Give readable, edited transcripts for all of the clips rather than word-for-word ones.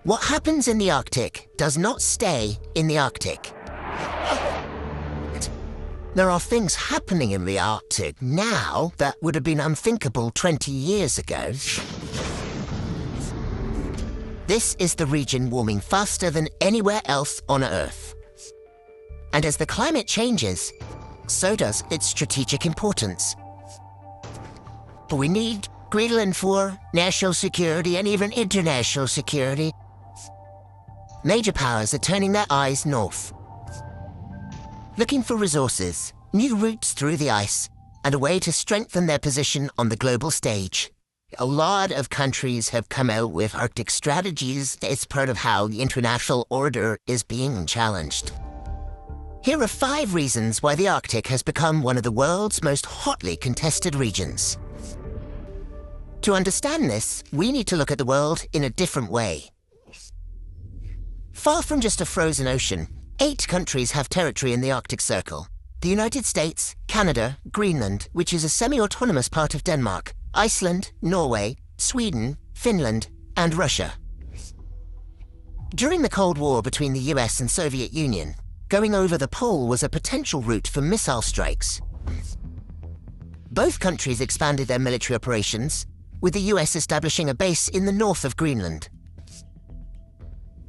What happens in the Arctic does not stay in the Arctic. There are things happening in the Arctic now that would have been unthinkable 20 years ago. This is the region warming faster than anywhere else on Earth. And as the climate changes, so does its strategic importance. But we need Greenland for national security and even international security. Major powers are turning their eyes north, looking for resources, new routes through the ice, and a way to strengthen their position on the global stage. A lot of countries have come out with Arctic strategies. It's part of how the international order is being challenged. Here are 5 reasons why the Arctic has become one of the world's most hotly contested regions. To understand this, we need to look at the world in a different way. Far from just a frozen ocean, 8 countries have territory in the Arctic Circle. The United States, Canada, Greenland, which is a semi-autonomous part of Denmark, Iceland, Norway, Sweden, Finland, and Russia. During the Cold War between the US and Soviet Union, going over the pole was a potential route for missile strikes. Both countries expanded their military operations, with the US establishing a base in the north of Greenland.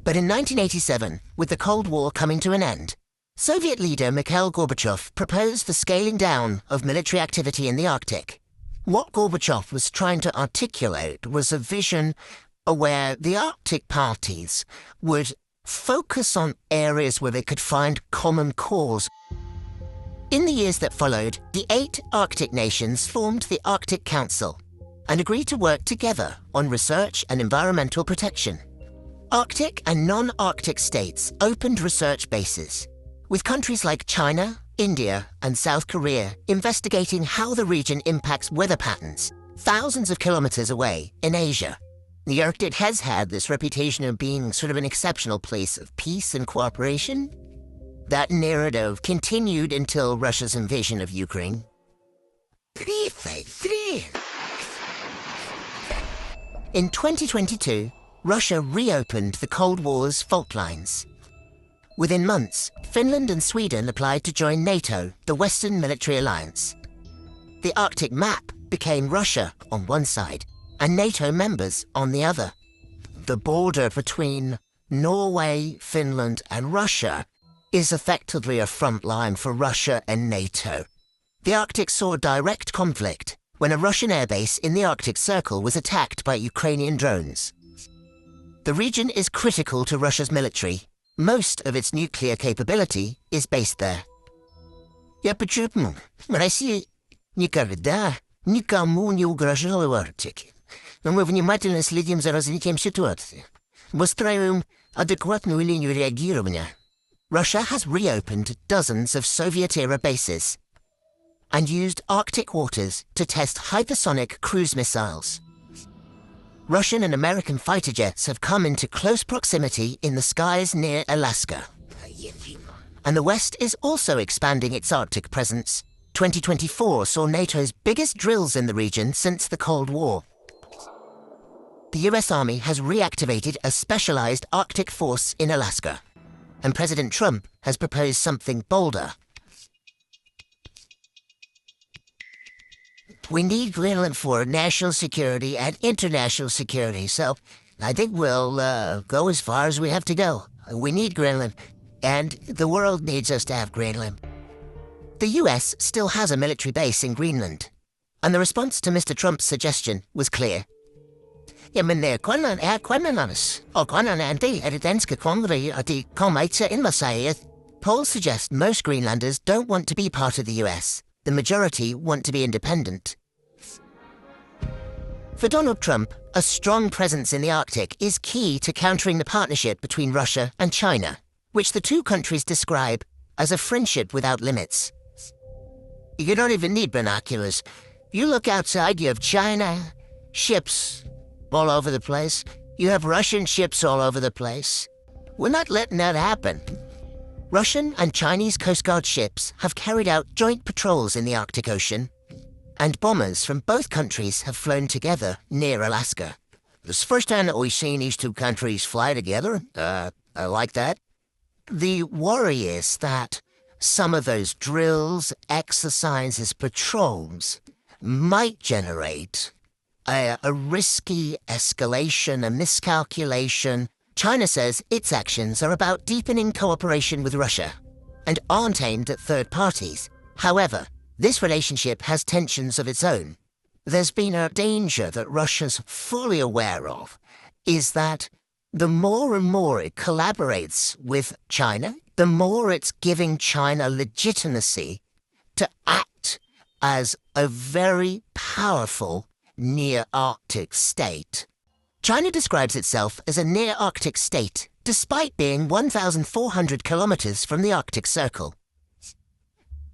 But in 1987, with the Cold War coming to an end, Soviet leader Mikhail Gorbachev proposed the scaling down of military activity in the Arctic. What Gorbachev was trying to articulate was a vision where the Arctic parties would focus on areas where they could find common cause. In the years that followed, the 8 Arctic nations formed the Arctic Council and agreed to work together on research and environmental protection. Arctic and non-Arctic states opened research bases, with countries like China, India, and South Korea investigating how the region impacts weather patterns thousands of kilometers away in Asia. The Arctic has had this reputation of being sort of an exceptional place of peace and cooperation. That narrative continued until Russia's invasion of Ukraine. In 2022, Russia reopened the Cold War's fault lines. Within months, Finland and Sweden applied to join NATO, the Western military alliance. The Arctic map became Russia on one side and NATO members on the other. The border between Norway, Finland, and Russia is effectively a front line for Russia and NATO. The Arctic saw direct conflict when a Russian airbase in the Arctic Circle was attacked by Ukrainian drones. The region is critical to Russia's military. Most of its nuclear capability is based there. Я почерпну. Россия никогда никому не угрожала в Арктике. Но мы внимательно следим за развитием ситуации. Выстраиваем адекватную линию реагирования. Russia has reopened dozens of Soviet-era bases and used Arctic waters to test hypersonic cruise missiles. Russian and American fighter jets have come into close proximity in the skies near Alaska. And the West is also expanding its Arctic presence. 2024 saw NATO's biggest drills in the region since the Cold War. The US Army has reactivated a specialized Arctic force in Alaska, and President Trump has proposed something bolder. We need Greenland for national security and international security, so I think we'll go as far as we have to go. We need Greenland, and the world needs us to have Greenland. The US still has a military base in Greenland, and the response to Mr. Trump's suggestion was clear. Jamen, Grønland grønlændernes, og Grønland en del af det danske kongerige, og de kommer ikke til at ændre sig. Polls suggest most Greenlanders don't want to be part of the US. The majority want to be independent. For Donald Trump, a strong presence in the Arctic is key to countering the partnership between Russia and China, which the two countries describe as a friendship without limits. You don't even need binoculars. You look outside, you have China, ships all over the place. You have Russian ships all over the place. We're not letting that happen. Russian and Chinese Coast Guard ships have carried out joint patrols in the Arctic Ocean, and bombers from both countries have flown together near Alaska. This is the first time that we've seen these two countries fly together. I like that. The worry is that some of those drills, exercises, patrols might generate a risky escalation, a miscalculation. China says its actions are about deepening cooperation with Russia and aren't aimed at third parties. However, this relationship has tensions of its own. There's been a danger that Russia's fully aware of, is that the more and more it collaborates with China, the more it's giving China legitimacy to act as a very powerful near-Arctic state. China describes itself as a near-Arctic state, despite being 1,400 kilometers from the Arctic Circle.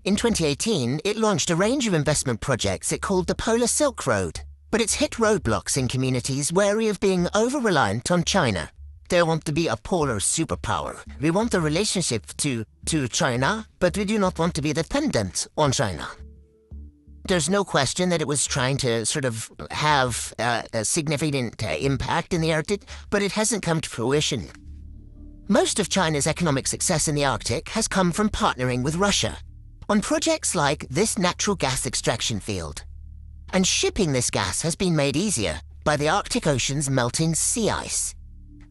In 2018, it launched a range of investment projects it called the Polar Silk Road, but it's hit roadblocks in communities wary of being over-reliant on China. They want to be a polar superpower. We want a relationship to China, but we do not want to be dependent on China. There's no question that it was trying to sort of have a significant impact in the Arctic, but it hasn't come to fruition. Most of China's economic success in the Arctic has come from partnering with Russia on projects like this natural gas extraction field. And shipping this gas has been made easier by the Arctic Ocean's melting sea ice.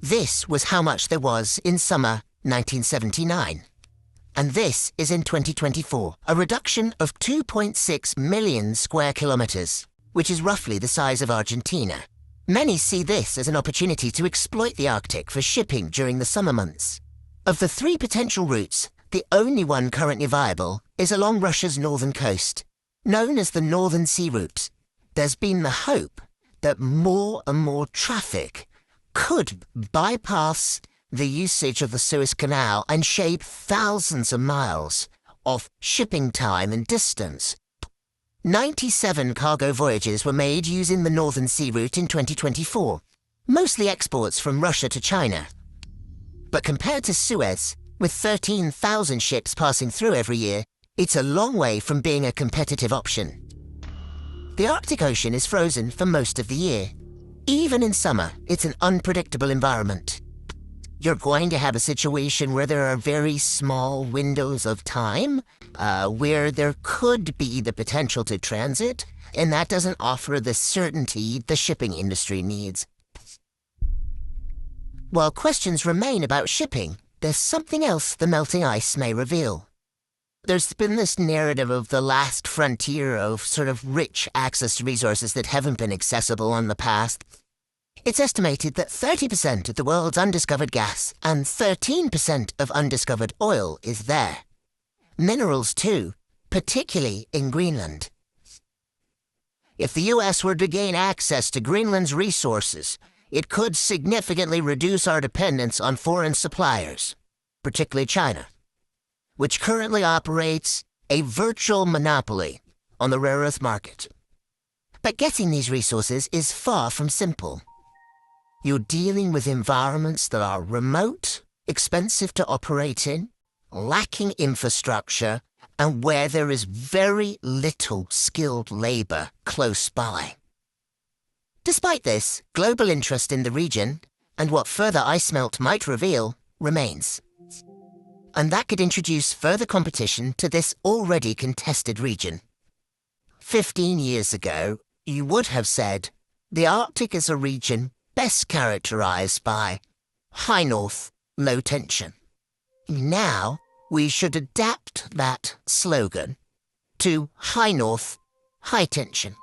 This was how much there was in summer 1979. And this is in 2024, a reduction of 2.6 million square kilometers, which is roughly the size of Argentina. Many see this as an opportunity to exploit the Arctic for shipping during the summer months. Of the 3 potential routes, the only one currently viable is along Russia's northern coast, known as the Northern Sea Route. There's been the hope that more and more traffic could bypass the usage of the Suez Canal and shave thousands of miles of shipping time and distance. 97 cargo voyages were made using the Northern Sea Route in 2024, mostly exports from Russia to China. But compared to Suez, with 13,000 ships passing through every year, it's a long way from being a competitive option. The Arctic Ocean is frozen for most of the year. Even in summer, it's an unpredictable environment. You're going to have a situation where there are very small windows of time, where there could be the potential to transit, and that doesn't offer the certainty the shipping industry needs. While questions remain about shipping, there's something else the melting ice may reveal. There's been this narrative of the last frontier of sort of rich access to resources that haven't been accessible in the past. It's estimated that 30% of the world's undiscovered gas and 13% of undiscovered oil is there. Minerals too, particularly in Greenland. If the US were to gain access to Greenland's resources, it could significantly reduce our dependence on foreign suppliers, particularly China, which currently operates a virtual monopoly on the rare earth market. But getting these resources is far from simple. You're dealing with environments that are remote, expensive to operate in, lacking infrastructure, and where there is very little skilled labor close by. Despite this, global interest in the region, and what further ice melt might reveal, remains. And that could introduce further competition to this already contested region. 15 years ago, you would have said, the Arctic is a region best characterized by high north, low tension. Now, we should adapt that slogan to high north, high tension.